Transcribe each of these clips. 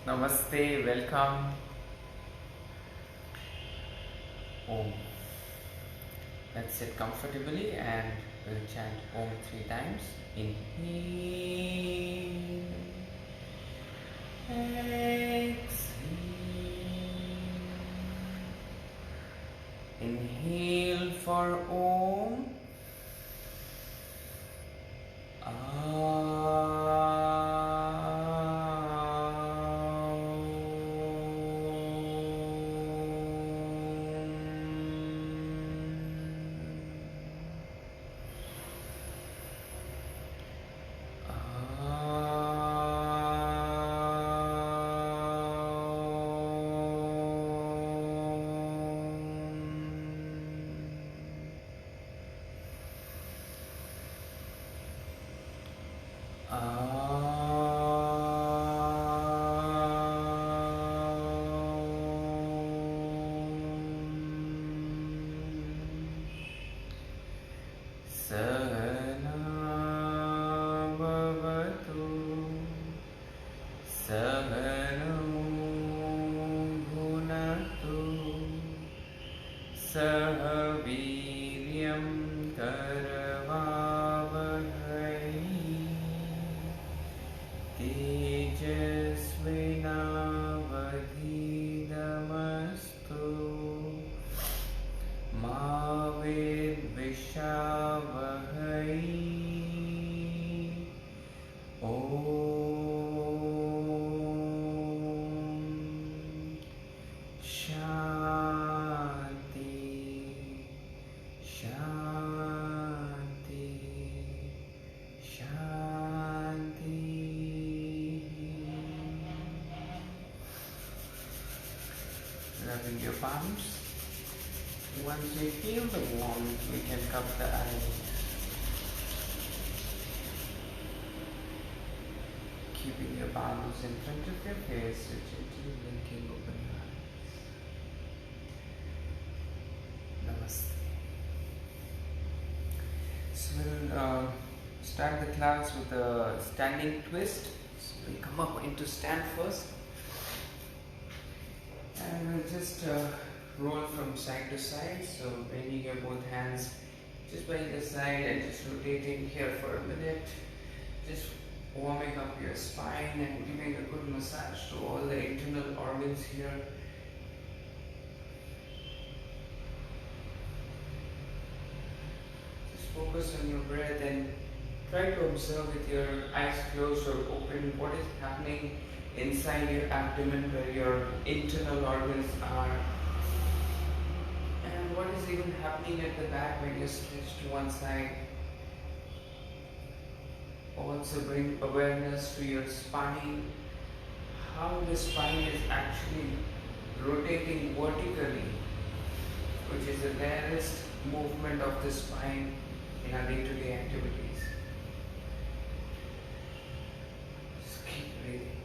Namaste, welcome. Om. Let's sit comfortably and we'll chant Om 3 times. Inhale, exhale. Inhale for Om. Sahanavavatu Sahano Bhunatu Sahaviryam Karavavahai Tejasvinavadhidamastu Ma Vidvishavahai Om Shanti Shanti Shanti. Rubbing your palms. Once we feel the warmth, we can cup the eyes. Keeping your palms in front of your face, so gently blinking open your eyes. Namaste. So we'll start the class with a standing twist. So we'll come up into stand first. And we'll just roll from side to side. So bringing your both hands just by the side and just rotating here for a minute. Just warming up your spine and giving a good massage to all the internal organs here. Just focus on your breath and try to observe with your eyes closed or open what is happening inside your abdomen where your internal organs are, and what is even happening at the back when you stretch to one side. Also bring awareness to your spine, how the spine is actually rotating vertically, which is the rarest movement of the spine in our day-to-day activities. Just keep breathing.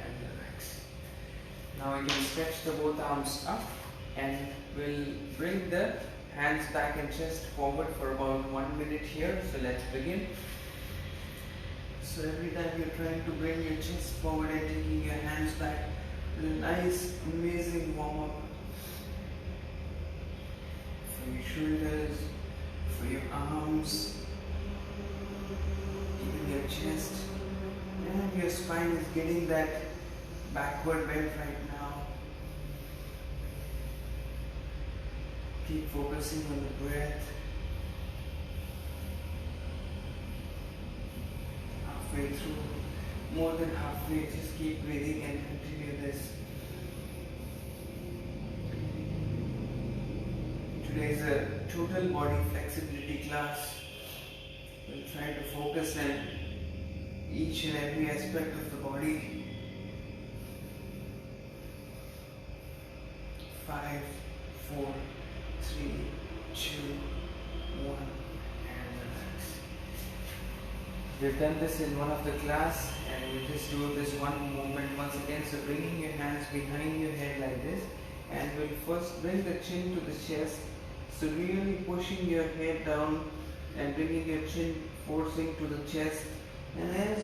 And relax. Now you can stretch the both arms up and we'll bring the hands back and chest forward for about 1 minute here. So let's begin. So every time you're trying to bring your chest forward and taking your hands back, a nice amazing warm up for your shoulders, for your arms, even your chest, and your spine is getting that backward bend right now. Keep focusing on the breath. Halfway through, more than halfway, just keep breathing and continue this. Today is a total body flexibility class. We'll try to focus on each and every aspect of the body. 5, 4, 3, 2, 1, and relax. We've done this in one of the class, and we'll just do this one movement once again. So bringing your hands behind your head like this, and we'll first bring the chin to the chest. So really pushing your head down and bringing your chin forcing to the chest, and as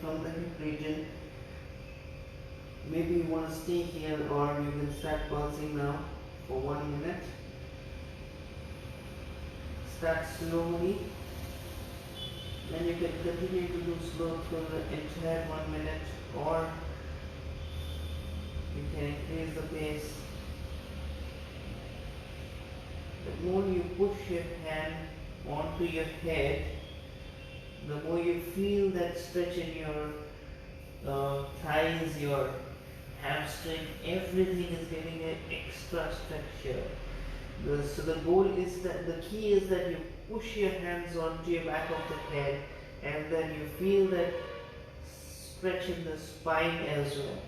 from the hip region. Maybe you want to stay here or you can start pulsing now for 1 minute. Start slowly, and you can continue to do slow through the entire 1 minute, or you can increase the pace. The more you push your hand onto your head, the more you feel that stretch in your thighs, your hamstring, everything is getting an extra structure. So the goal is that the key is that you push your hands onto your back of the head, and then you feel that stretch in the spine as well.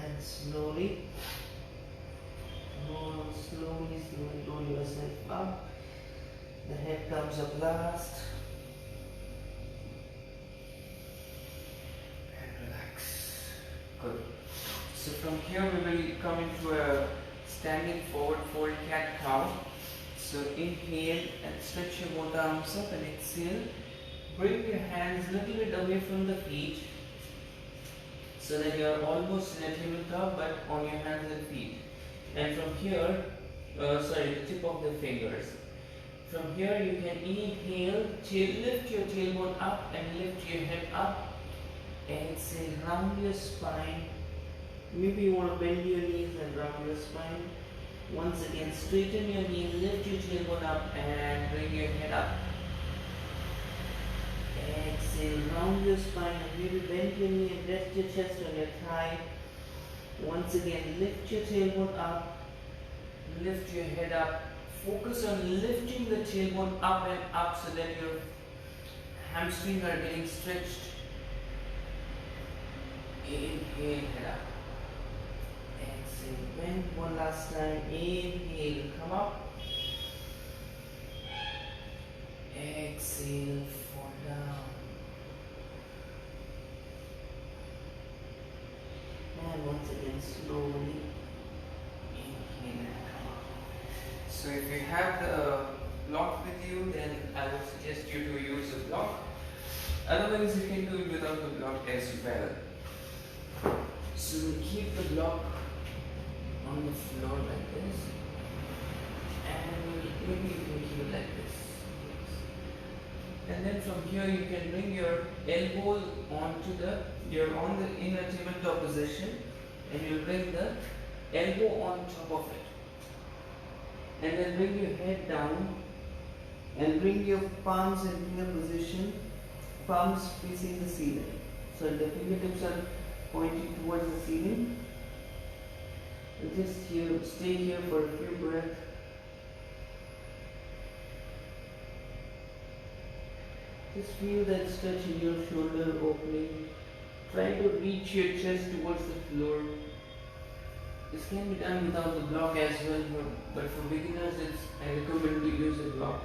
And slowly roll yourself up. The head comes up last. And relax. Good. So from here we will come into a standing forward fold cat cow. So inhale and stretch your both arms up, and exhale. Bring your hands a little bit away from the feet, so that you are almost in a tabletop but on your hands and feet. And from here, the tip of the fingers. From here you can inhale, lift your tailbone up and lift your head up. Exhale, round your spine. Maybe you want to bend your knees and round your spine. Once again, straighten your knees, lift your tailbone up and bring your head up. Exhale, round your spine and maybe bend your knee and rest your chest on your thigh. Once again, lift your tailbone up, lift your head up. Focus on lifting the tailbone up and up so that your hamstrings are getting stretched. Inhale, head up. Exhale, bend one last time. Inhale, come up. Exhale, fall down. And once again, slowly inhale and come up. So if you have the block with you, then I would suggest you to use a block. Otherwise, you can do it without the block as well. So we keep the block on the floor like this, and maybe you can keep it like this. And then from here you can bring your elbow you're on the inner tabletop position, and you bring the elbow on top of it. And then bring your head down and bring your palms in finger position, palms facing the ceiling. So the fingertips are pointing towards the ceiling. And just stay here for a few breaths. Just feel that stretch in your shoulder opening. Try to reach your chest towards the floor. This can be done without the block as well, but for beginners I recommend to use a block.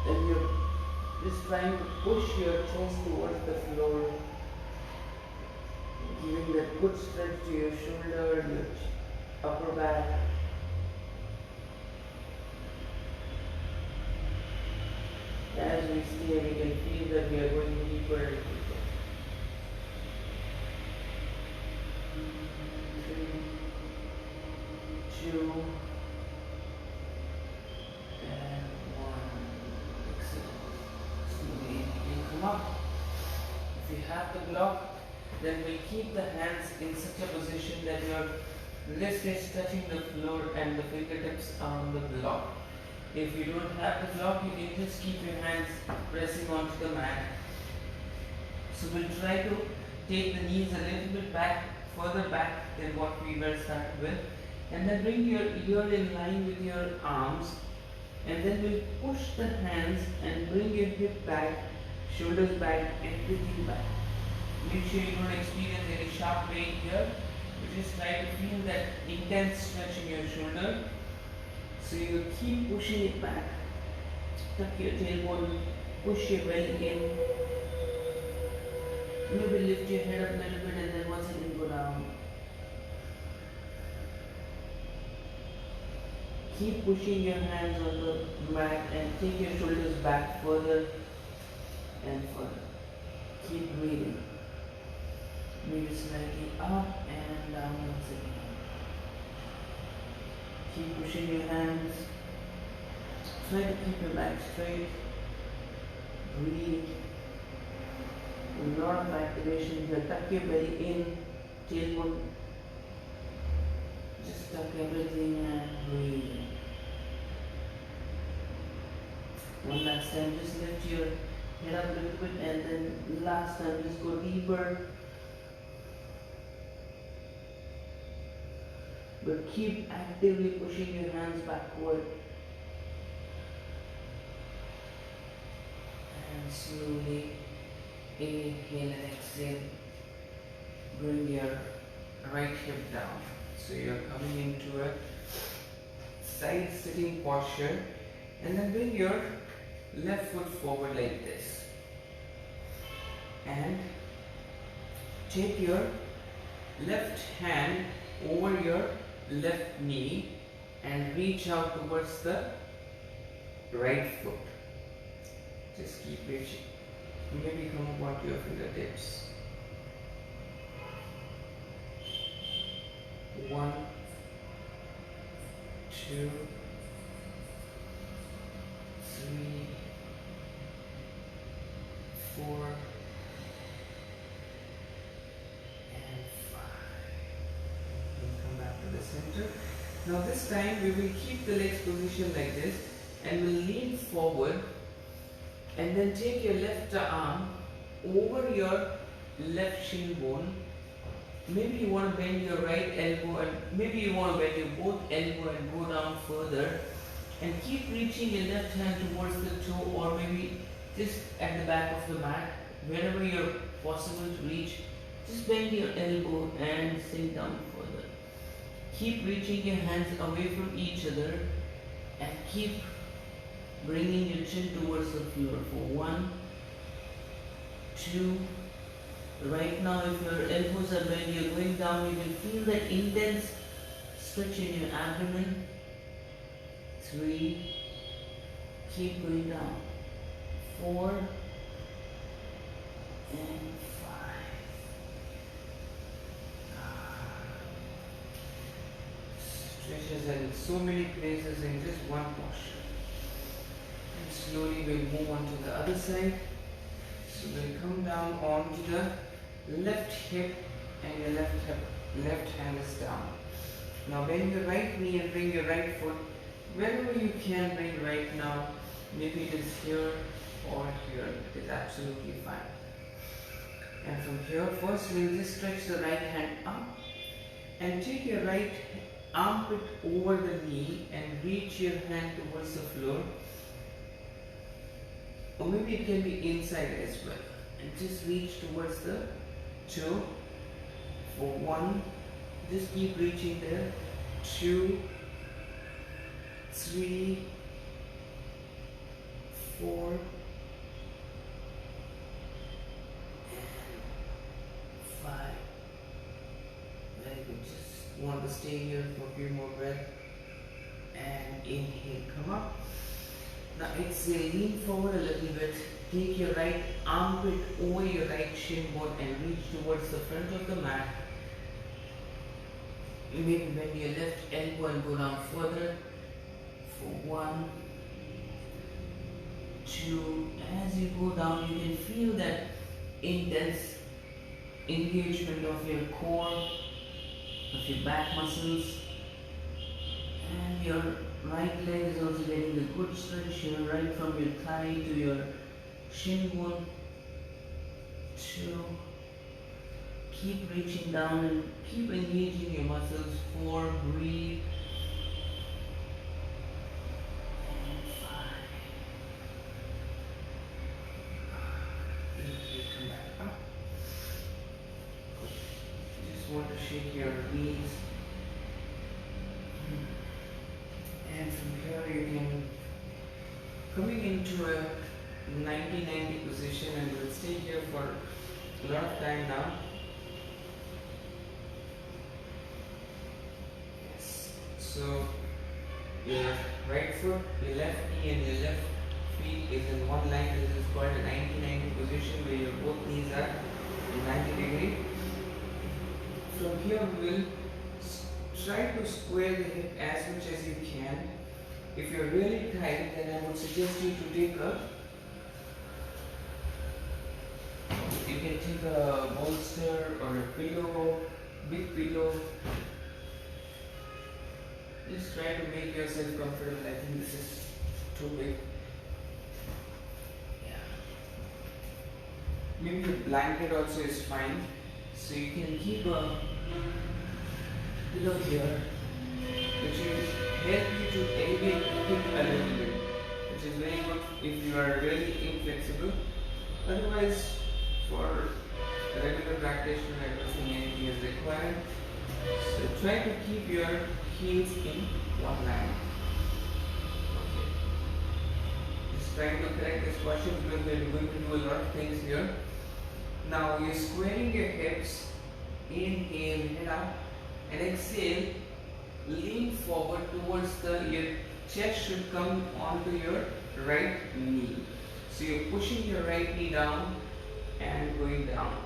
Then you're just trying to push your chest towards the floor, giving that good stretch to your shoulder, your upper back. As we stay, we can feel that we are going deeper and deeper. 3, 2, and 1. Exhale. Slowly inhale, come up. If you have the block, then we keep the hands in such a position that your wrist is touching the floor and the fingertips are on the block. If you don't have the block, you can just keep your hands pressing onto the mat. So we'll try to take the knees a little bit back, further back than what we were started with, and then bring your ear in line with your arms, and then we'll push the hands and bring your hip back, shoulders back, everything back. Make sure you don't experience any sharp pain here. You just try to feel that intense stretch in your shoulder. So you keep pushing it back Tuck your tailbone, push your belly in, maybe lift your head up a little bit and then once again go down. Keep pushing your hands on the mat and take your shoulders back further and further. Keep breathing. Maybe slightly up and down once again. Keep pushing your hands. Try to keep your back straight. Breathe. A lot of activation here. Tuck your belly in, tailbone. Just tuck everything and breathe. One last time, just lift your head up a little bit and then last time, just go deeper. But keep actively pushing your hands backward. And slowly inhale and exhale. Bring your right hip down. So you're coming into a side sitting posture and then bring your left foot forward like this. And take your left hand over your left knee and reach out towards the right foot. Just keep reaching. Maybe come up onto your fingertips. 1, 2, 3, 4, and 5. Come back to the center. Now this time we will keep the legs positioned like this and we'll lean forward and then take your left arm over your left shin bone. Maybe you want to bend your right elbow and maybe you want to bend your both elbow and go down further and keep reaching your left hand towards the toe or maybe just at the back of the mat, wherever you're possible to reach. Just bend your elbow and sink down further. Keep reaching your hands away from each other and keep bringing your chin towards the floor for 1, 2. Right now, if your elbows are bent, you're going down, you can feel that intense stretch in your abdomen. 3. Keep going down. 4 and 5. Stretches in so many places in just one posture. And slowly we'll move on to the other side. So we'll come down onto the left hip and your left hand is down. Now bend your right knee and bring your right foot wherever you can bring right now. Maybe it is here or here. It is absolutely fine. And from here first we'll just stretch the right hand up and take your right armpit over the knee and reach your hand towards the floor. Or maybe it can be inside as well. And just reach towards the toe. For 1, just keep reaching there. 2, 3, 4, and 5. Very good. Just want to stay here for a few more breaths. And inhale, come up. Now exhale, lean forward a little bit. Take your right armpit over your right shin bone and reach towards the front of the mat. Maybe bend your left elbow and go down further. For 1, 2. As you go down, you can feel that intense engagement of your core, of your back muscles, and your right leg is also getting a good stretch here, right from your thigh to your shin bone. 2. Keep reaching down and keep engaging your muscles. 4. Breathe. And 5. Inhale, come back up. You just want to shake your knees. And from here you can, coming into a 90-90 position and we'll stay here for a lot of time now. Yes. So your right foot, your left knee and your left feet is in one line. This is called a 90-90 position where your both knees are in 90 degree. From here we will try to square the hip as much as you can. If you're really tight, then I would suggest you to take a bolster or a pillow, big pillow. Just try to make yourself comfortable. I think this is too big. Yeah. Maybe a blanket also is fine. So you can keep a pillow here, which will help you to elevate the hip a little bit, which is very good if you are really inflexible. Otherwise, for a regular practitioner, I don't think anything is required. So try to keep your heels in one line. Okay. Just trying to correct this posture because we are going to do a lot of things here. Now you're squaring your hips. Inhale, head up, and exhale. Lean forward towards your chest should come onto your right knee. So you're pushing your right knee down and going down.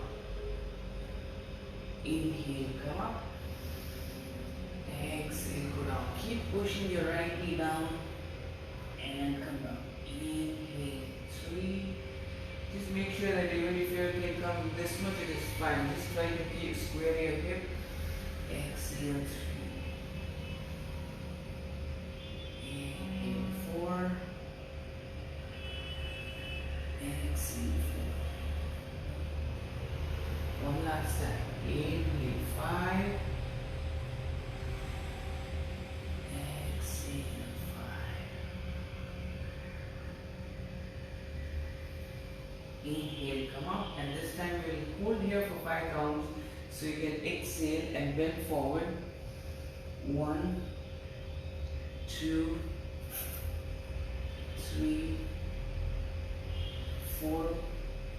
Inhale, come up. Exhale, go down. Keep pushing your right knee down and come down. Inhale, 3. Just make sure that even if you can come this much, it is fine. Just try to keep square your hip. Exhale, 3. Inhale, 4. Exhale, 4. One last time. Inhale, 5. Exhale, 5. Inhale, come up, and this time we'll hold here for 5 counts. So you can exhale and bend forward. 1, 2, 3, 4.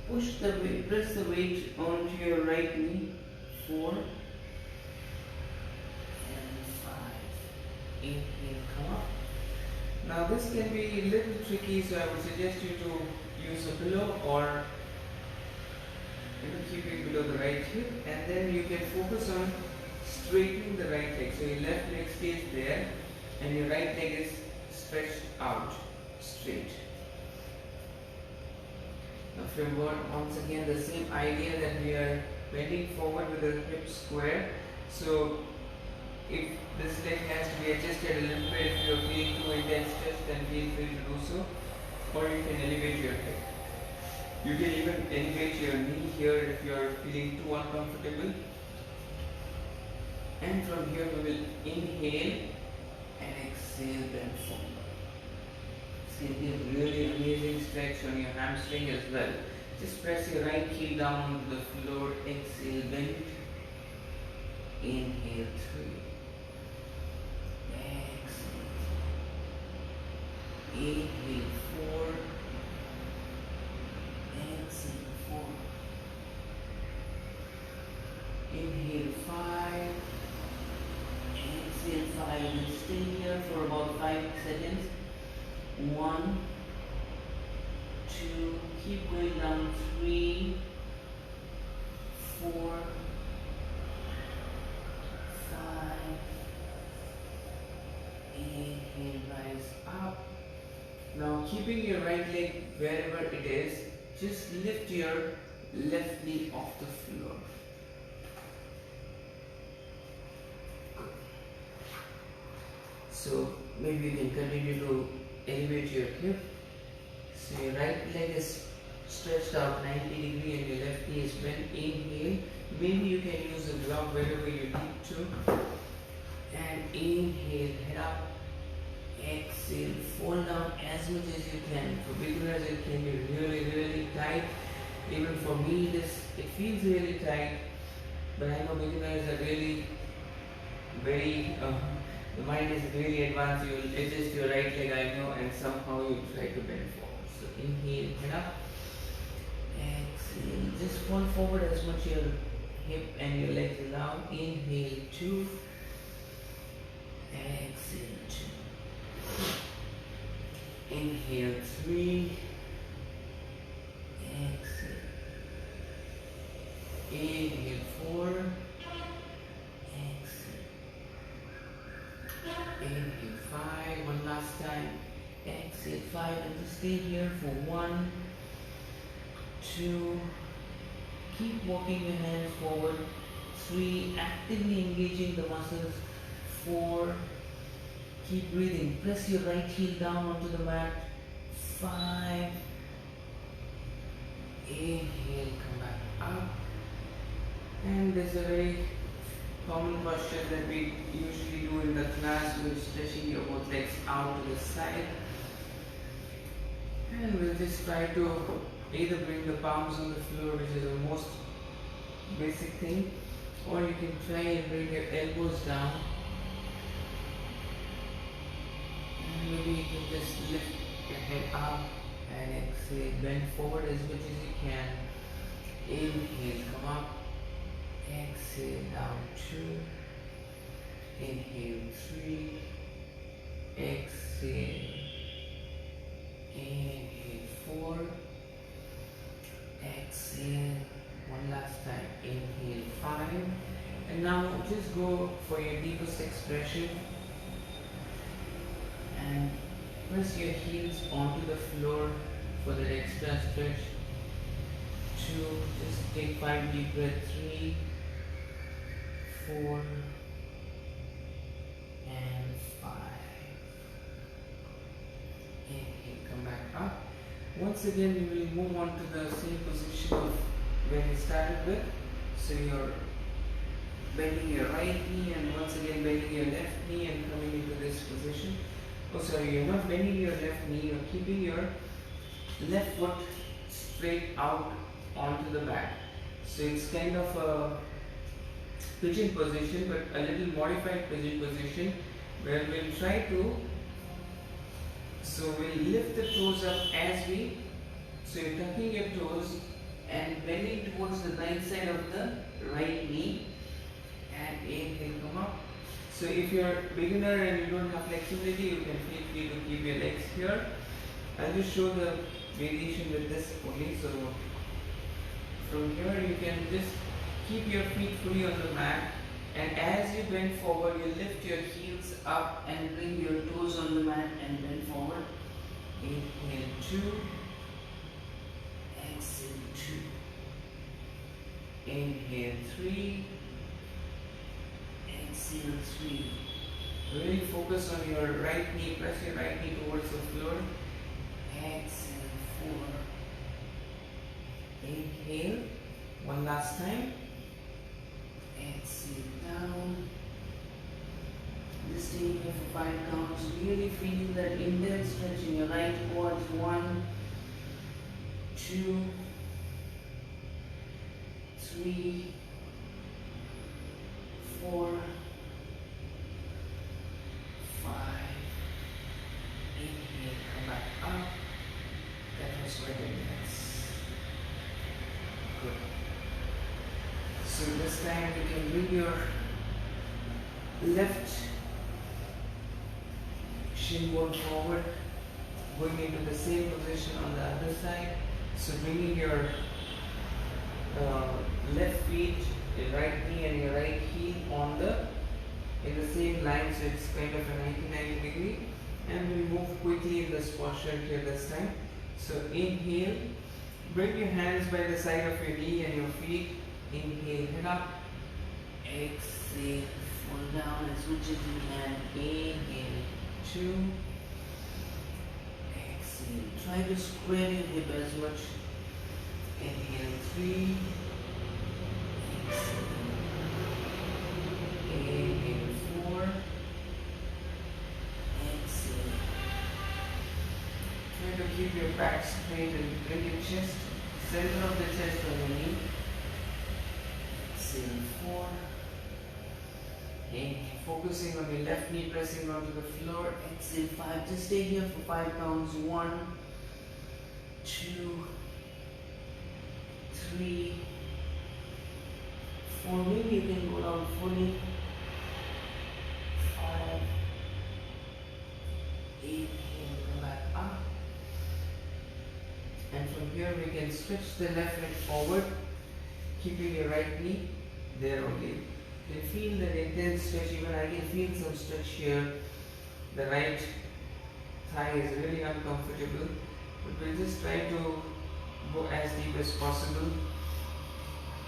Push the weight, press the weight onto your right knee. 4 and 5. Inhale, come up. Now this can be a little tricky, so I would suggest you to use a pillow or keep it below the right hip, and then you can focus on straightening the right leg. So your left leg stays there and your right leg is stretched out straight. Now from once again the same idea that we are bending forward with the hip square. So if this leg has to be adjusted a little bit, if you are feeling too intense stress, then feel free to do so, or you can elevate your hip. You can even elevate your knee here if you are feeling too uncomfortable. And from here we will inhale and exhale, bend forward. This can give really amazing stretch on your hamstring as well. Just press your right heel down onto the floor, exhale, bend. Inhale, 3. Exhale. Inhale, 4. Exhale, 4. Inhale, 5. Exhale, 5. And stay here for about 5 seconds. 1, 2. Keep going down. 3, 4, 5. Inhale, rise up. Now keeping your right leg wherever it is, just lift your left knee off the floor. So maybe you can continue to elevate your hip. So your right leg is stretched out 90 degrees and your left knee is bent. Inhale. Maybe you can use a glove wherever you need to. And inhale, head up. Exhale, fold down as much as you can. For beginners it can be really tight. Even for me it feels really tight. But I know beginners are really very, the mind is really advanced. You will adjust your right leg, I know, and somehow you try to bend forward. So head up. Exhale, just fall forward as much your hip and your legs allow. Inhale, 2. Exhale, 2. Inhale, 3. Exhale. Inhale, 4. Exhale. Inhale, 5. One last time. Exhale, 5. And just stay here for 1, 2. Keep walking your hands forward. 3. Actively engaging the muscles. 4. Keep breathing. Press your right heel down onto the mat. 5. Inhale, come back up. And there's a very common posture that we usually do in the class, with stretching your both legs out to the side. And we'll just try to either bring the palms on the floor, which is the most basic thing, or you can try and bring your elbows down. And maybe you can just lift your head up and exhale, bend forward as much as you can. Inhale, come up. Exhale, down 2. Inhale, 3. Exhale. Inhale, 4. Exhale. One last time. Inhale, 5. And now just go for your deepest expression. And press your heels onto the floor for that extra stretch. 2. Just take 5 deep breaths. 3, 4, and 5. Inhale, come back up. Once again, we will move on to the same position of where we started with. So you're bending your right knee and once again bending your left knee and coming into this position. Oh sorry, you're not bending your left knee, you're keeping your left foot straight out onto the mat. So it's kind of a pigeon position, but a little modified pigeon position, where we'll try to, so we'll lift the toes up as we, so you're tucking your toes and bending towards the right side of the right knee, and inhale, come up. So if you're a beginner and you don't have flexibility, you can feel free to keep your legs here. I'll just show the variation with this only. So from here you can just keep your feet fully on the mat, and as you bend forward, you lift your heels up and bring your toes on the mat and bend forward. Inhale, 2. Exhale, 2. Inhale, 3. Exhale, 3. Really focus on your right knee. Press your right knee towards the floor. Exhale, 4. Inhale. One last time. Exhale, down. Just stay here for 5 counts. Really feel that intense stretch in your right quads. 1, 2, 3, 4, 5. Inhale, come back up. That was very nice. Good. So this time you can bring your left shin bone forward, going into the same position on the other side. So bringing your left feet, your right knee and your right heel on in the same line, so it's kind of a 90 degree. And we move quickly in this posture here this time. So inhale, bring your hands by the side of your knee and your feet. Inhale, head up. Exhale, fall down as much as you can. Inhale, 2. Exhale, try to square your hip as much. Inhale, 3. Exhale. Inhale, 4. Exhale. Try to keep your back straight and bring your chest, center of the chest on your knee. Exhale, 4. Inhale, focusing on your left knee, pressing onto the floor. Exhale, 5. Just stay here for 5 counts. 1, 2, 3, 4. Maybe you can go down fully. 5, 8. Come back up. And from here we can stretch the left leg forward, keeping your right knee there only. You can feel that intense stretch. Even I can feel some stretch here. The right thigh is really uncomfortable, but we'll just try to go as deep as possible.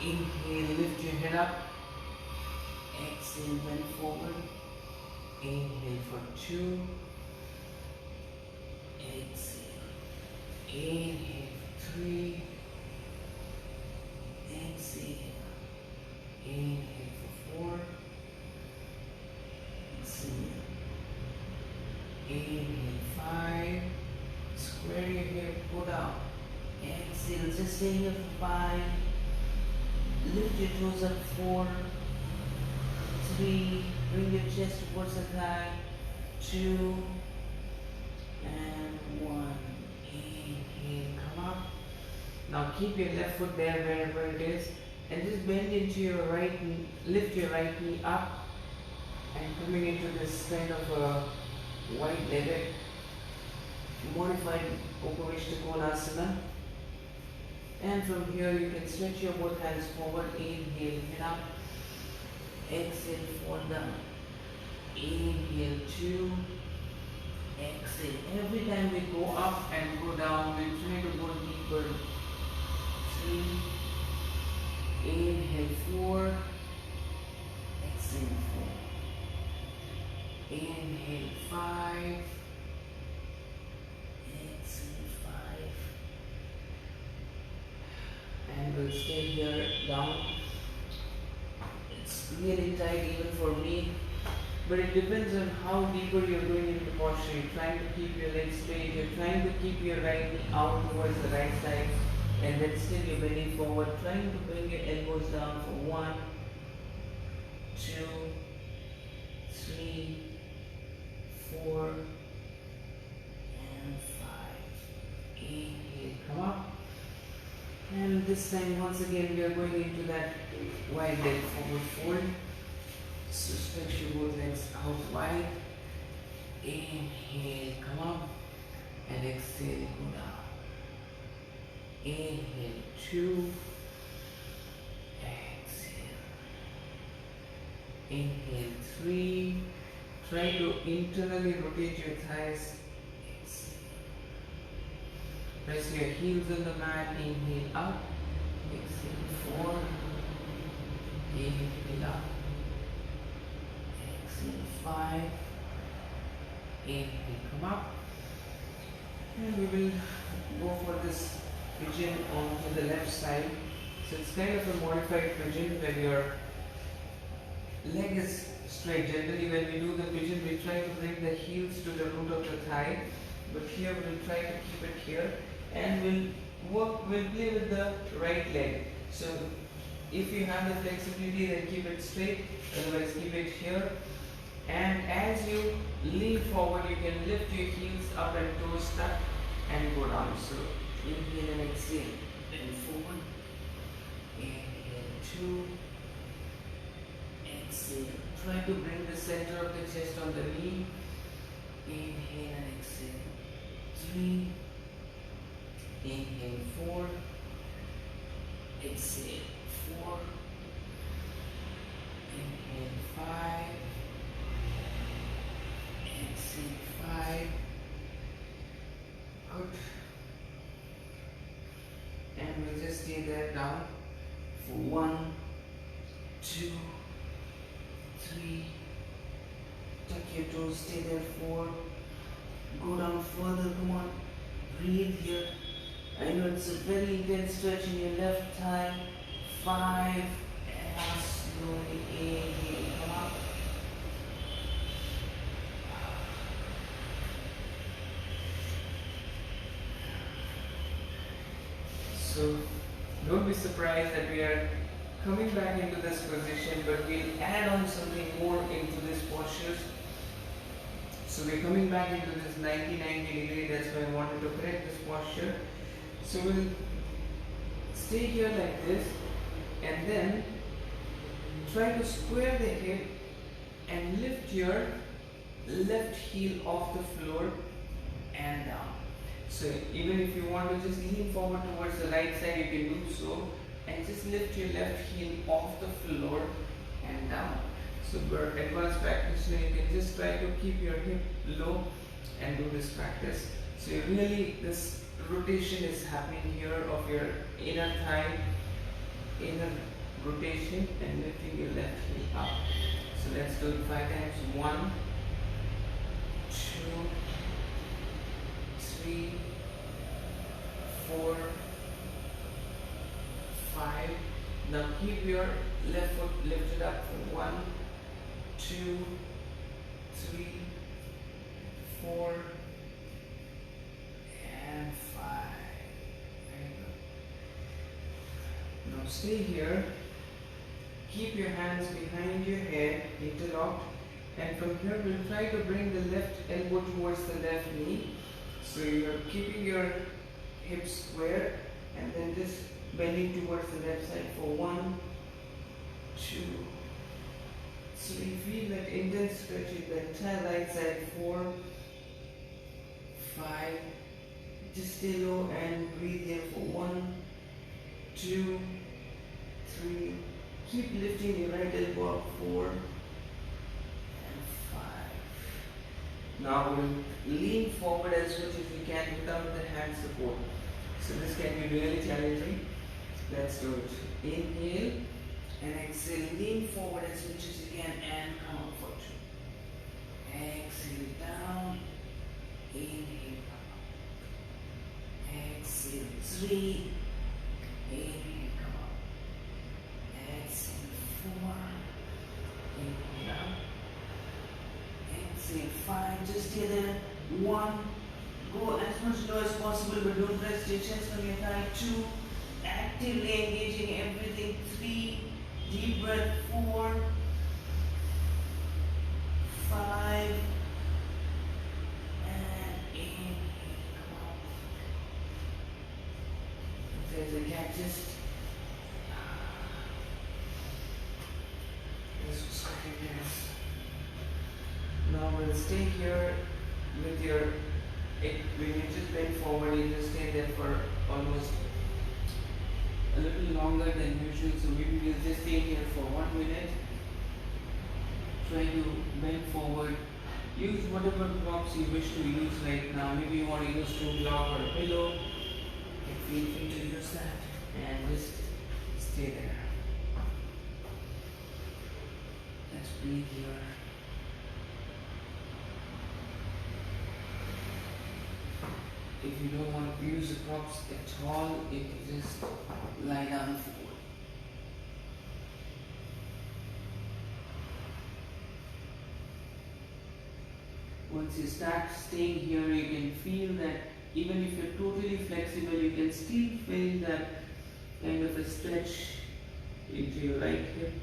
Inhale, lift your head up. Exhale, bend forward. Inhale for 2. Exhale. Inhale for 3. Exhale. Inhale for 4. Exhale. Inhale 5. Square your hip, go down. Exhale, just stay here for 5. Lift your toes up 4. 3. Bring your chest towards the thigh. 2. And 1. Inhale, come up. Now keep your left foot there wherever it is, and just bend into your right knee, lift your right knee up, and coming into this kind of a wide-legged modified Upavishta Konasana. And from here you can stretch your both hands forward. Inhale, head up. Exhale, fall down. Inhale, 2. Exhale. Every time we go up and go down, we try to go deeper. 3. Inhale, 4. Exhale, 4. Inhale, 5. Exhale, 5. And we'll stay here down. It's really tight even for me, but it depends on how deeper you're going into posture. You're trying to keep your legs straight, you're trying to keep your right knee out towards the right side, and then still you're bending forward, trying to bring your elbows down for 1, 2, 3, 4, and 5. Inhale, come up. And this time, once again, we are going into that wide leg forward fold. So stretch your both legs out wide. Inhale, come up. And exhale, go down. Inhale, 2. Exhale. Inhale, 3. Try to internally rotate your thighs. Press your heels on the mat. Inhale up. Exhale 4. Inhale up. Exhale 5. Inhale, come up. And we will go for this pigeon onto the left side. So it's kind of a modified pigeon where your leg is straight. Generally when we do the pigeon, we try to bring the heels to the root of the thigh. But here we'll try to keep it here. And we'll play with the right leg. So if you have the flexibility, then keep it straight, otherwise keep it here. And as you lean forward, you can lift your heels up and toes tuck and go down. So inhale and exhale, bend forward. Inhale, 2. Exhale. Try to bring the center of the chest on the knee. Inhale and exhale. 3. Inhale 4. Exhale 4. Inhale 5. Exhale 5. Good. And we'll just stay there down for 1, 2, 3. Tuck your toes, stay there 4. Go down further, come on. Breathe here. I know it's a very intense stretch in your left thigh. 5. And slowly inhale, come up. So don't be surprised that we are coming back into this position, but we'll add on something more into this posture. So we're coming back into this 90-90 degree. That's why I wanted to correct this posture. So we'll stay here like this and then try to square the hip and lift your left heel off the floor and down. So even if you want to just lean forward towards the right side, you can do so and just lift your left heel off the floor and down. So for advanced practitioner, you can just try to keep your hip low and do this practice. So really this rotation is happening here of your inner thigh, inner rotation and lifting your left heel up. So let's do it 5 times. 1, 2, 3, 4, 5. Now keep your left foot lifted up for 1, 2, 3, 4, and 5. Very good. Now stay here. Keep your hands behind your head, interlocked, and from here we'll try to bring the left elbow towards the left knee. So you're keeping your hips square and then just bending towards the left side for 1, 2, 3. Feel that intense stretch in the entire right side. 4, 5. Just stay low and breathe here for 1, 2, 3. Keep lifting your right elbow up. 4 and 5. Now we'll lean forward as much as you can without the hand support. So this can be really challenging. Let's do it. Inhale and exhale. Lean forward as much as you can and come up for 2. Exhale down. Inhale up. Exhale 3. Inhale come up. Exhale 4. Inhale down. Exhale 5. Just stay there. 1. Go as much low as possible, but don't rest your chest on your thigh. 2. Actively engaging everything. 3. Deep breath. 4, 5, and inhale. Come on. If there's a gap, just second yes. Now we'll stay here with your. When you just bend forward, you just stay there for almost a little longer than usual. So maybe we'll just stay here for 1 minute. Try to bend forward. Use whatever props you wish to use right now. Maybe you want to use a block or a pillow. Feel free to use that and just stay there. Let's breathe here. If you don't want to use the props at all, you can just lie down forward. Once you start staying here, you can feel that even if you're totally flexible, you can still feel that kind of a stretch into your right hip.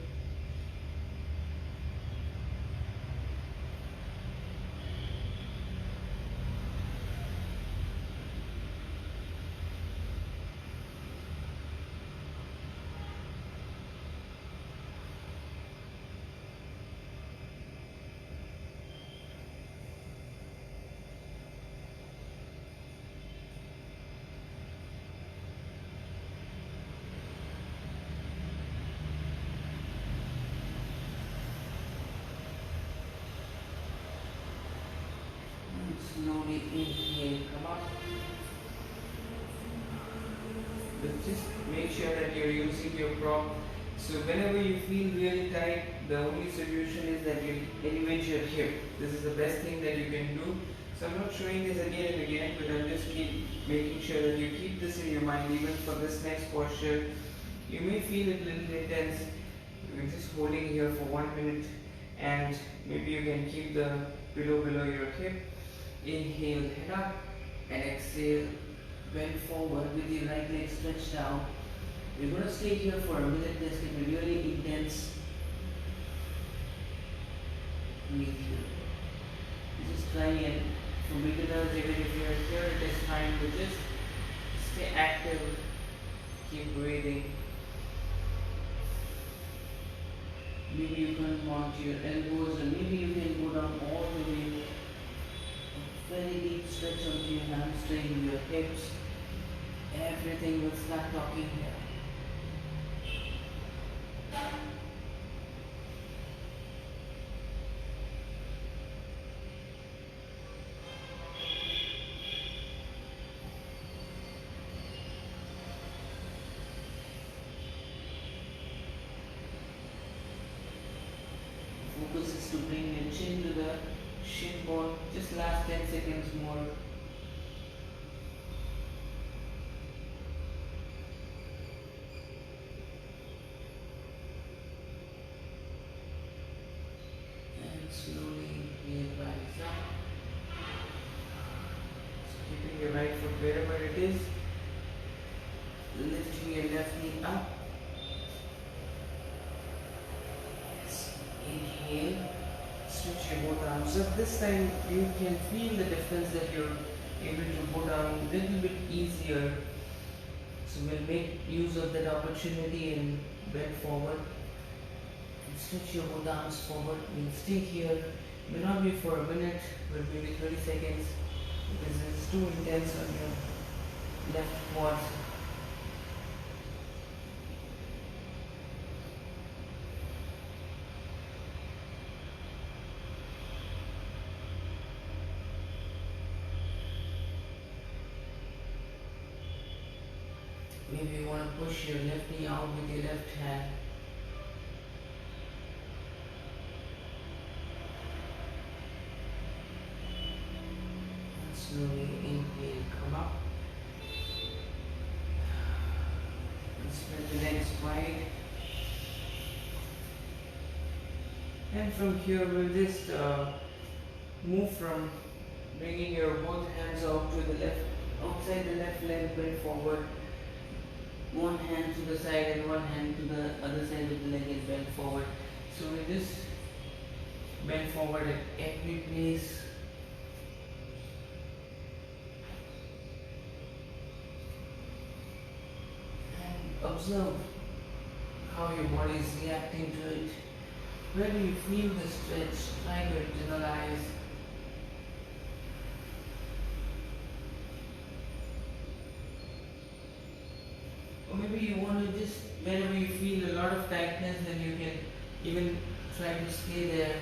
Slowly inhale, come up. But just make sure that you're using your prop. So whenever you feel really tight, the only solution is that you elevate your hip. This is the best thing that you can do. So I'm not showing this again and again, but I'm just making sure that you keep this in your mind even for this next posture. You may feel it a little intense. You're just holding here for 1 minute and maybe you can keep the pillow below your hip. Inhale, head up, and exhale, bend forward with your right leg stretched out. We're going to stay here for a minute. This can be really intense. Breathe here. Just try and for beginners, even if you're here, it is fine to just Stay active, keep breathing. Maybe you can mount your elbows, and maybe you can go down all the way. A very deep stretch onto your hamstring, your hips. Everything will start talking here. Focus is to bring your chin to the shin bone. Just last 10 seconds more. And slowly inhale, rise up. So keeping your right foot wherever it is. Lifting your left knee up. Inhale, stretch your both arms up. This time you can feel the difference that you're able to go down a little bit easier. So we'll make use of that opportunity and bend forward. And stretch your both arms forward. We'll stay here. May not be for a minute, but maybe 30 seconds because it's too intense on your left quad. Maybe you want to push your left knee out with your left hand. And slowly inhale, come up. And spread the legs wide. And from here we'll just move from bringing your both hands out to the left, outside the left leg, bend forward. One hand to the side and one hand to the other side of the leg is bent forward. So we just bend forward at every place. And observe how your body is reacting to it. Where do you feel the stretch? Try to internalize. Or maybe you want to just, wherever you feel a lot of tightness, then you can even try to stay there.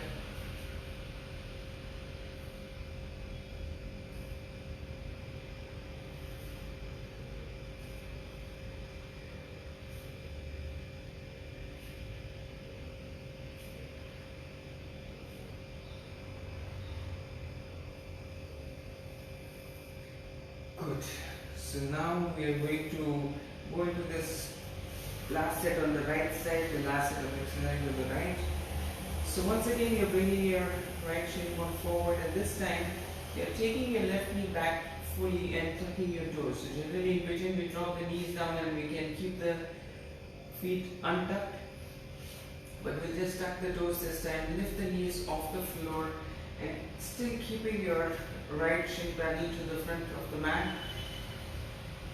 Good. So now we are going to go into this last set on the right side, the last set of exercise on the right. So once again you're bringing your right shin bone forward, and this time you're taking your left knee back fully and tucking your toes. So generally in between we drop the knees down and we can keep the feet untucked. But we'll just tuck the toes this time, lift the knees off the floor and still keeping your right shin parallel to the front of the mat.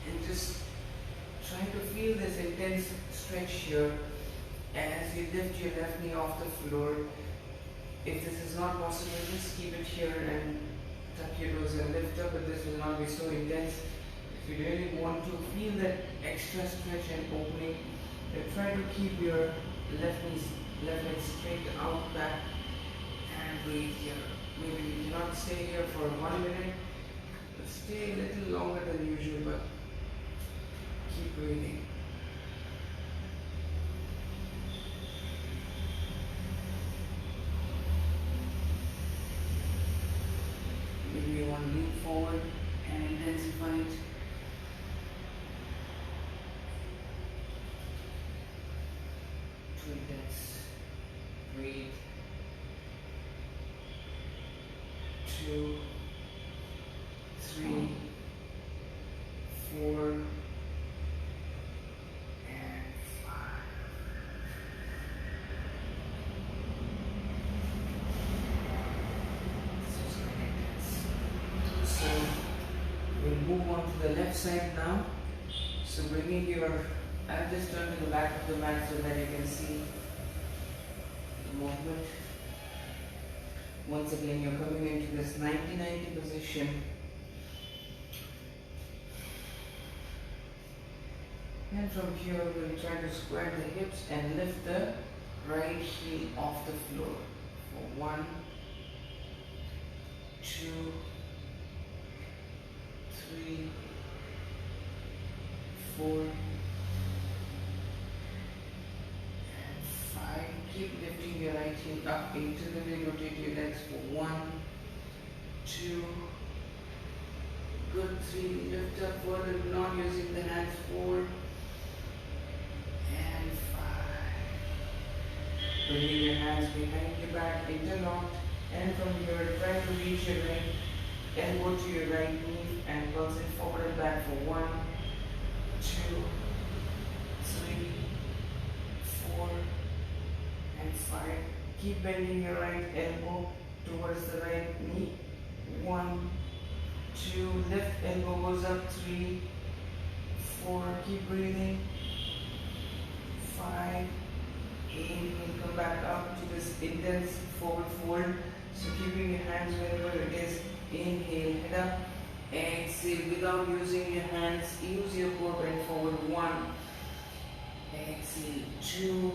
And just try to feel this intense stretch here as you lift your left knee off the floor. If this is not possible, just keep it here and tuck your toes and lift up, but this will not be so intense. If you really want to feel that extra stretch and opening, then try to keep your left leg straight out back and breathe here. Maybe you cannot stay here for 1 minute, but stay a little longer than usual, but keep breathing. Maybe you want to lean forward and intensify it. Too intense. Breathe. 2, 3, 4, and 5. This is quite intense. So we'll move on to the left side now. So bringing your, I'll just turn to the back of the mat so that you can see the movement. Once again, you're coming into this 90-90 position. And from here, we'll try to square the hips and lift the right heel off the floor. For 1, 2, 3, 4, and 5. Keep lifting your right heel up into the way. Rotate your legs for 1, 2. Good. 3. Lift up further, not using the hands. 4 and 5. Bringing your hands behind your back, interlocked, and from here, try to reach your right elbow to your right knee and pulse it forward and back for 1, 2, 3, 4, and 5. Keep bending your right elbow towards the right knee. 1, 2, left elbow goes up. 3, 4, keep breathing. 5, inhale, come back up to this intense forward fold. So keeping your hands wherever it is. Inhale, head up. Exhale, without using your hands, use your core bend forward. 1, exhale. 2,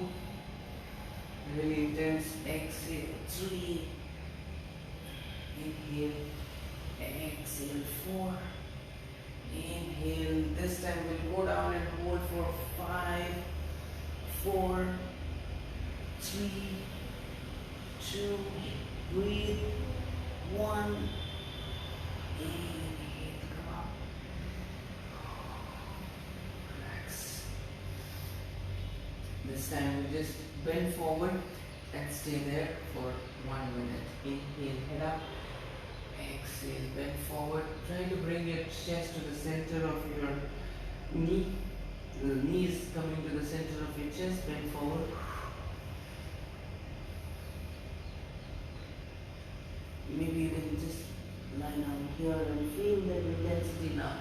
really intense. Exhale. 3, inhale. Exhale. 4, inhale. This time we'll go down and hold for 5, 4, 3, 2, breathe. 1, inhale, come up. Relax. This time we just bend forward and stay there for 1 minute. Inhale, head up. Exhale, bend forward. Try to bring your chest to the center of your knee. The knees coming to the center of your chest. Bend forward. Maybe you can just lie down here and feel the intensity now.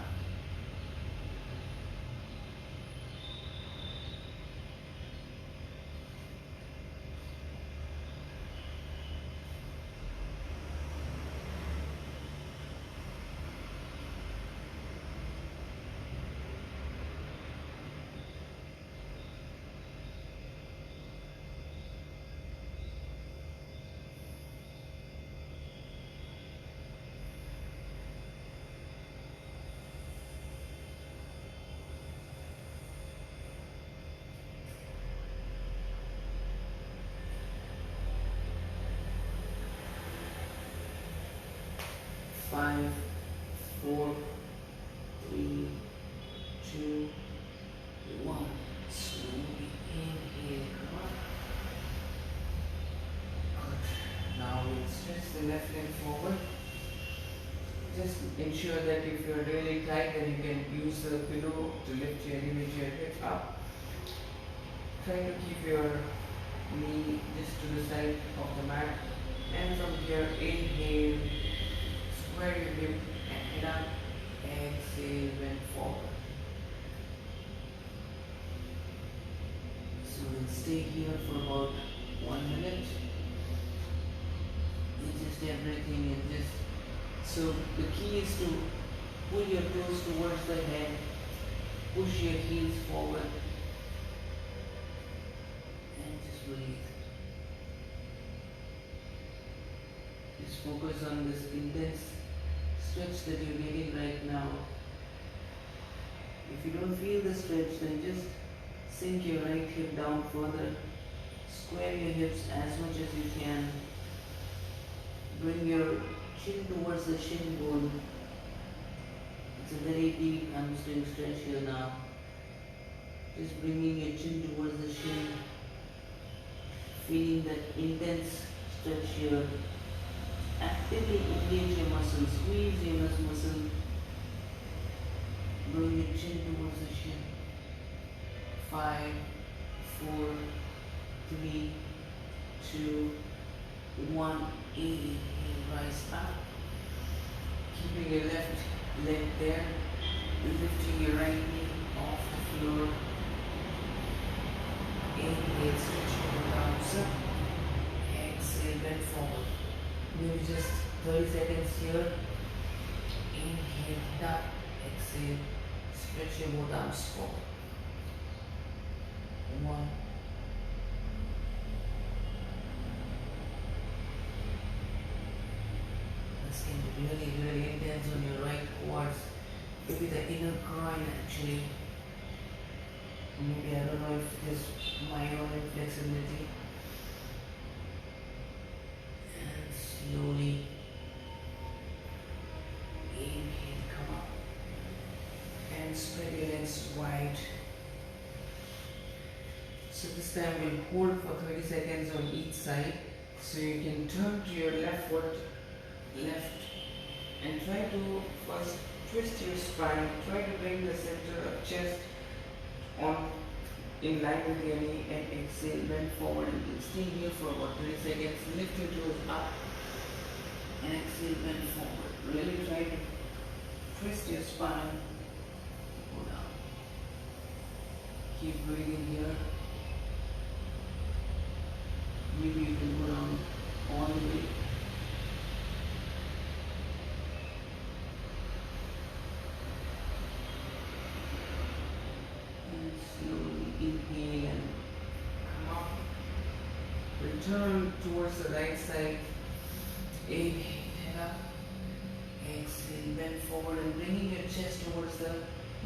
Five, 4, 3, 2, 1. Slowly inhale, come up. Good. Now we'll stretch the left leg forward. Just ensure that if you're really tight, then you can use the pillow to lift your hip up. Try to keep your knee just to the side of the mat. And from here, inhale. Square your hip and head up. Exhale, bend forward. So we'll stay here for about 1 minute. Just everything and just. So the key is to pull your toes towards the head, push your heels forward, and just breathe. Just focus on this intense stretch that you're getting right now. If you don't feel the stretch, then just sink your right hip down further. Square your hips as much as you can. Bring your chin towards the shin bone. It's a very deep hamstring stretch here now. Just bringing your chin towards the shin. Feeling that intense stretch here. Actively engage your muscles, squeeze your muscle. Bring your chin towards the shin. 5, 4, 3, 2, 1. Inhale, rise up. Keeping your left leg there. Lifting your right knee off the 30 seconds here. Inhale, down, exhale, stretch your both arms forward. 1. This can be really intense on your right quads. Maybe the inner groin actually. Maybe I don't know if it is my own inflexibility. And slowly inhale, come up. And spread your legs wide. So this time we'll hold for 30 seconds on each side. So you can turn to your left foot, left, and try to first twist your spine. Try to bring the center of chest on in line with your knee and exhale, bend forward and stay here for about 30 seconds. Lift your toes up and exhale, bend forward. Really try to twist your spine. Go down. Keep breathing here. Maybe you can go down all the way. And slowly inhale and come up. Return towards the right side. Inhale up. Exhale, bend forward and bringing your chest towards the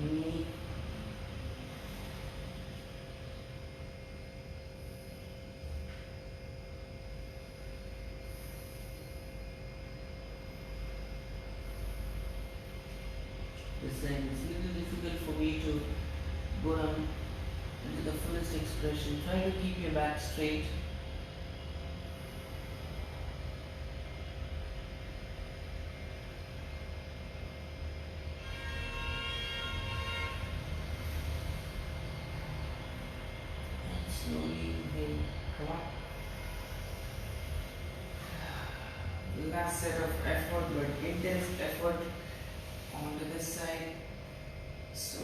knee. This time it's a little difficult for me to go down into the fullest expression. Try to keep your back straight. And slowly inhale, come up. Last set of effort, but intense effort onto this side. So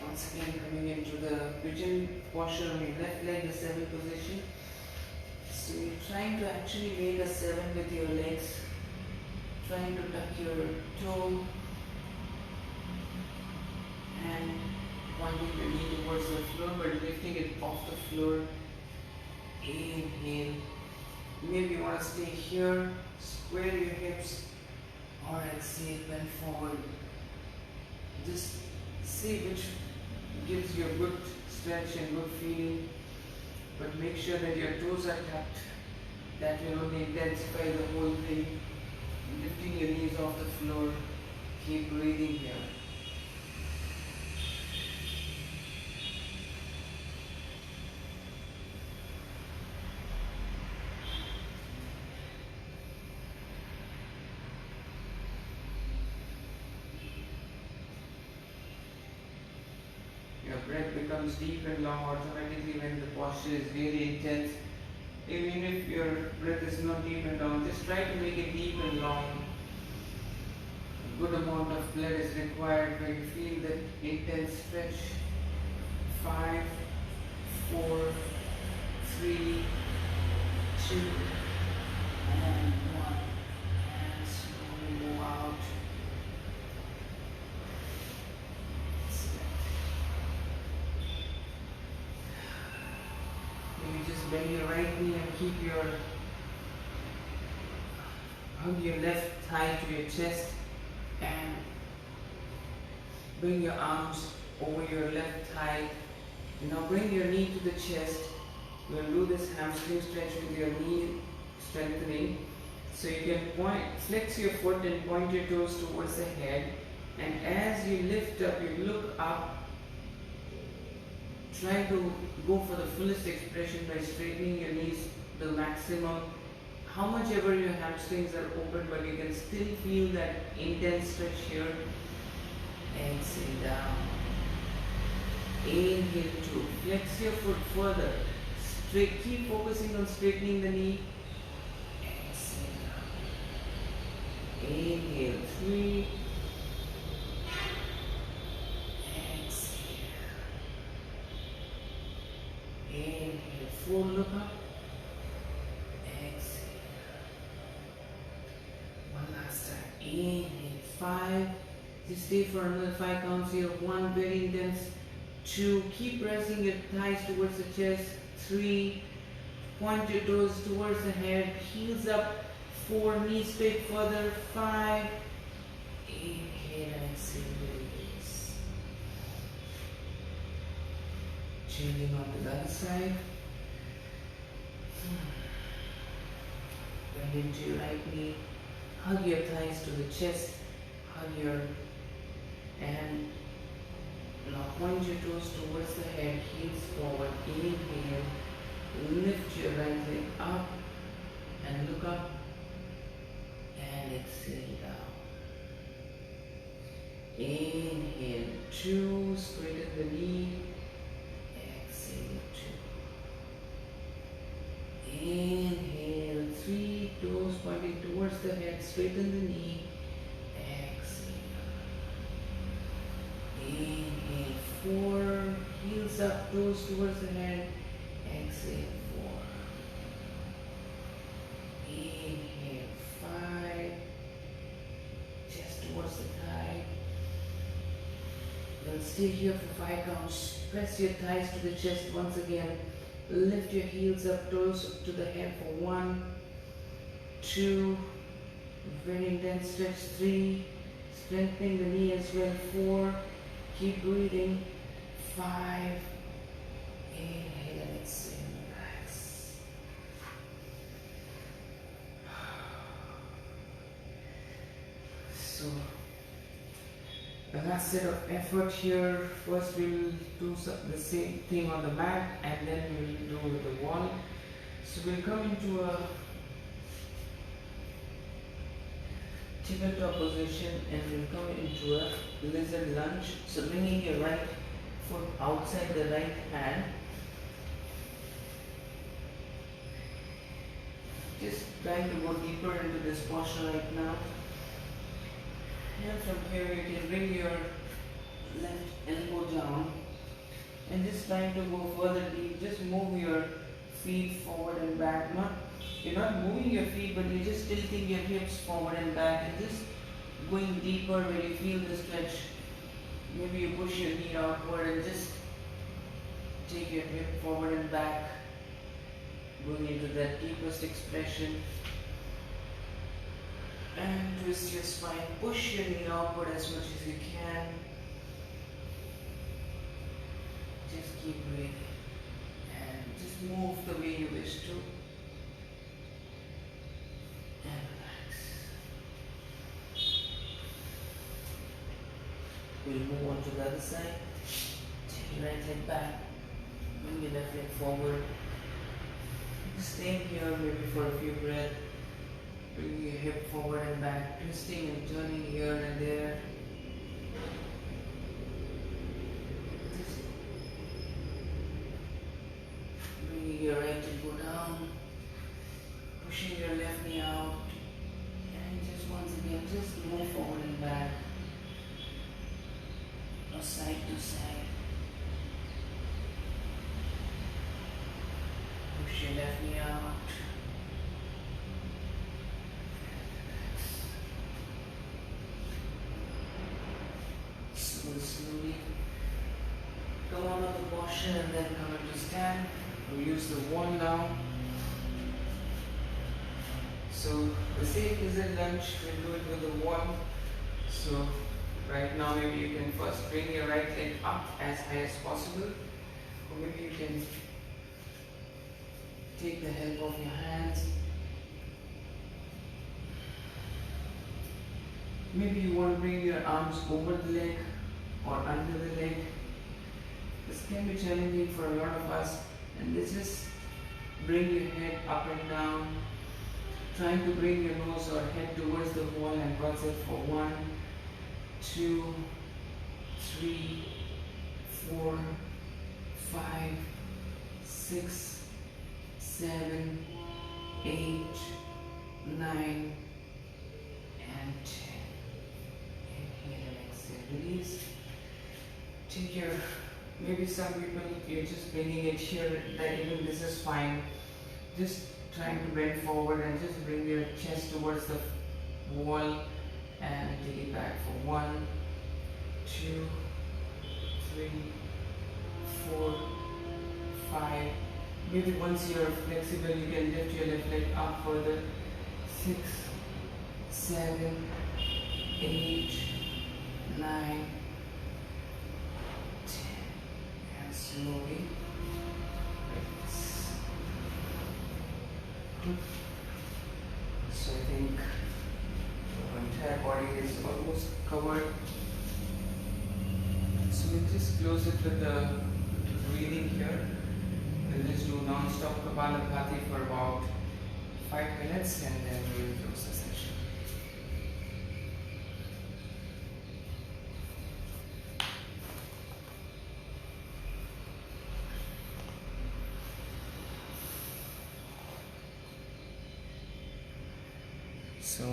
once again coming into the pigeon posture on your left leg, the 7 position. So you're trying to actually make a 7 with your legs, trying to tuck your toe and pointing your knee towards the floor but lifting it off the floor. Inhale. Maybe you want to stay here, square your hips, or exhale, bend forward. Just see which gives you a good stretch and good feeling, but make sure that your toes are tucked. That will only intensify the whole thing. Lifting your knees off the floor. Keep breathing here. Your breath becomes deep and long automatically when the posture is really intense. Even if your breath is not deep and long, just try to make it deep and long. A good amount of blood is required when you feel that intense stretch. 5, 4, 3, 2, and 1. And slowly move out. You just bend your right knee and keep hug your left thigh to your chest and bring your arms over your left thigh. Now bring your knee to the chest. We'll do this hamstring stretch with your knee strengthening. So you can flex your foot and point your toes towards the head. And as you lift up, you look up. Try to go for the fullest expression by straightening your knees the maximum. How much ever your hamstrings are open, but you can still feel that intense stretch here. Exhale down. Inhale 2. Flex your foot further. Keep focusing on straightening the knee. Exhale down. Inhale 3. Inhale 4, look up. Exhale. 5. Just stay for another 5 counts here. 1, very intense. 2, keep pressing your thighs towards the chest. 3, point your toes towards the head, heels up. 4, knees straight further. 5, inhale and exhale, release. Changing on to the other side. Bend into your right knee. Hug your thighs to the chest. Hug your and now point your toes towards the head, heels forward. Inhale. Lift your right leg up and look up and exhale down. Inhale 2, straighten the knee. Exhale 2. Inhale 3, toes pointing towards the head, straighten the knee. Exhale. Inhale 4, heels up, toes towards the head. Exhale 4. Inhale 5. Chest towards the thigh. Then stay here for 5 counts. Press your thighs to the chest once again. Lift your heels up, toes to the head for 1, 2. Very intense stretch. 3. Strengthening the knee as well. 4. Keep breathing. 5. Inhale and exhale, relax. So, the last set of effort here. First we will do the same thing on the mat and then we will do with the wall. So we'll come into a tabletop position and we'll come into a lizard lunge. So bringing your right foot outside the right hand. Just trying to go deeper into this posture right now. And from here you can bring your left elbow down and just trying to go further deep. Just move your feet forward and back. You're not moving your feet, but you're just tilting your hips forward and back and just going deeper where you feel the stretch. Maybe you push your knee outward and just take your hip forward and back. Going into that deepest expression and twist your spine, push your knee outward as much as you can. Just keep breathing and just move the way you wish to and relax. We'll move on to the other side. Take your right leg back, bring your left leg forward. Staying here maybe for a few breaths. Bring your hip forward and back, twisting and turning here and there. Just bringing your right elbow down, pushing your left knee out, and just once again, just move forward and back, or side to side. Push your left knee out. Slowly come out of the posture and then come into stand. We'll use the wall now. So the same lizard lunge, we'll do it with the wall. So right now maybe you can first bring your right leg up as high as possible. Or maybe you can take the help of your hands. Maybe you want to bring your arms over the leg or under the leg. This can be challenging for a lot of us, and this is bring your head up and down, trying to bring your nose or head towards the wall and cross it for 1, 2, 3, 4, 5, 6, 7, 8, 9, and 10. Inhale and exhale, release. Take your, maybe some people, you're just bringing it here, that even this is fine. Just trying to bend forward and just bring your chest towards the wall and take it back for 1, 2, 3, 4, 5. Maybe once you're flexible, you can lift your left leg up further. 6, 7, 8, 9, 10, and slowly like this. Good. So I think the entire body is almost covered. So we'll just close it with the breathing here. We'll just do non-stop Kapalabhati for about 5 minutes and then we'll close the session. So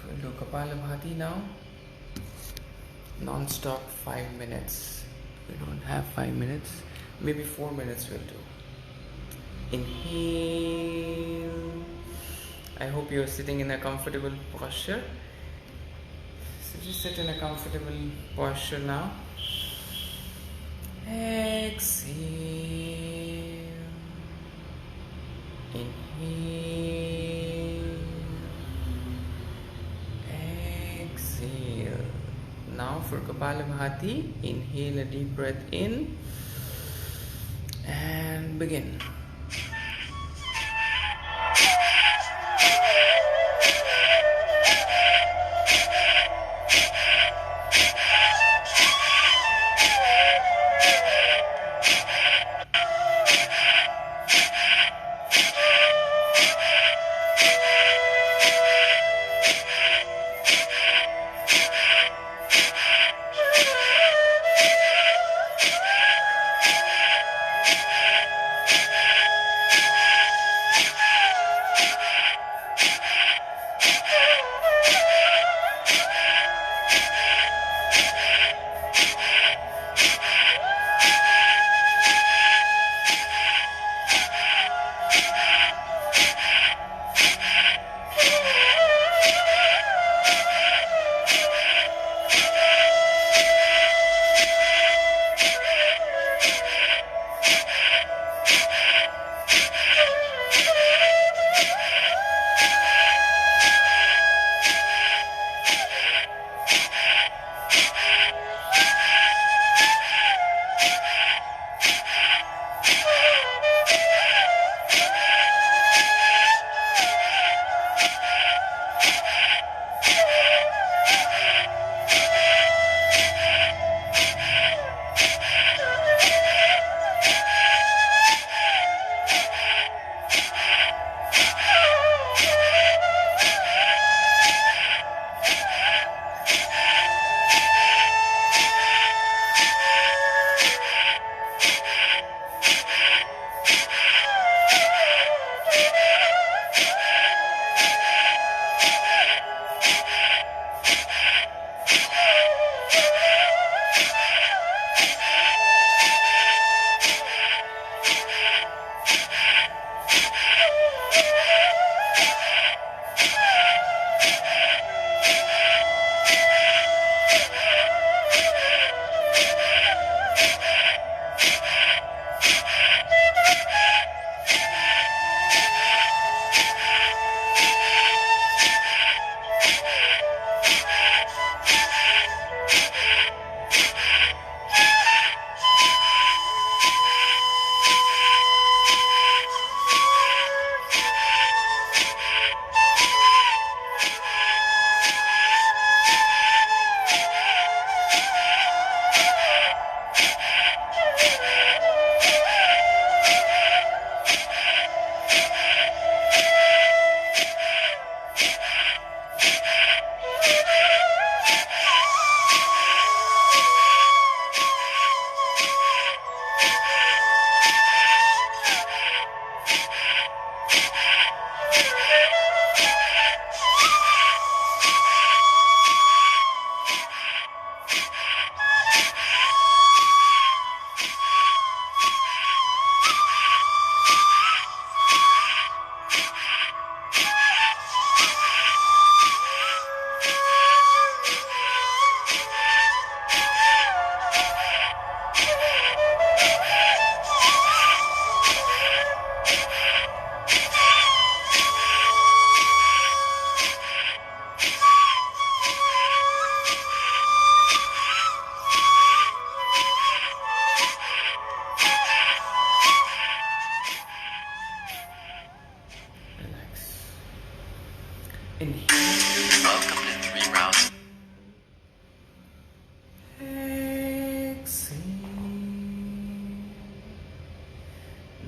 we'll do Kapalabhati now. Non-stop 5 minutes. We don't have 5 minutes. Maybe 4 minutes we'll do. Inhale. I hope you're sitting in a comfortable posture. So just sit in a comfortable posture now. Exhale. Inhale. Exhale. Now for Kapalabhati, inhale a deep breath in and begin.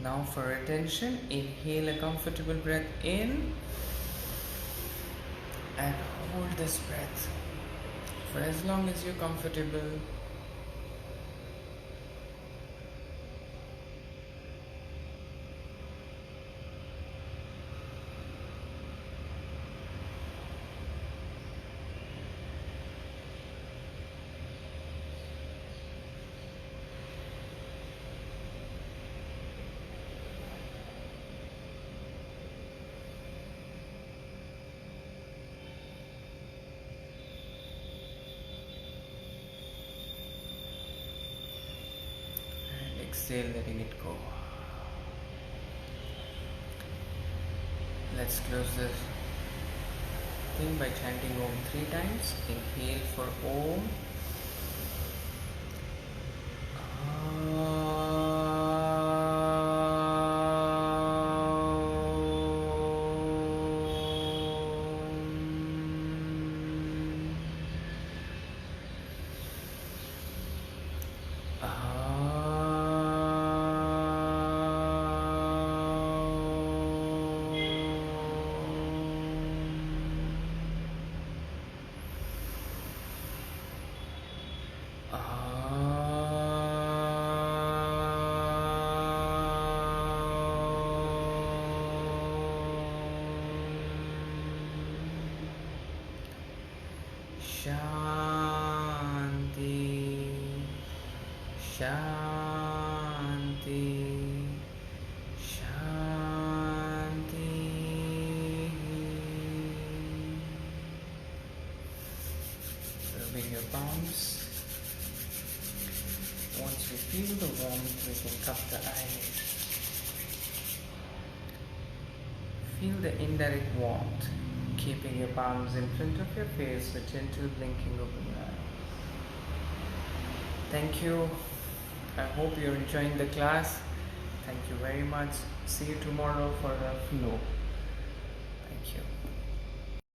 Now for retention, inhale a comfortable breath in and hold this breath for as long as you're comfortable. Exhale, letting it go. Let's close this thing by chanting Om 3 times. Inhale for Om. Shanti, Shanti, Shanti. Rubbing your palms. Once you feel the warmth, you can cup the eyelids. Feel the indirect warmth, keeping your palms in front of your face with gentle blinking open your eyes. Thank you. I hope you're enjoying the class. Thank you very much. See you tomorrow for the flow.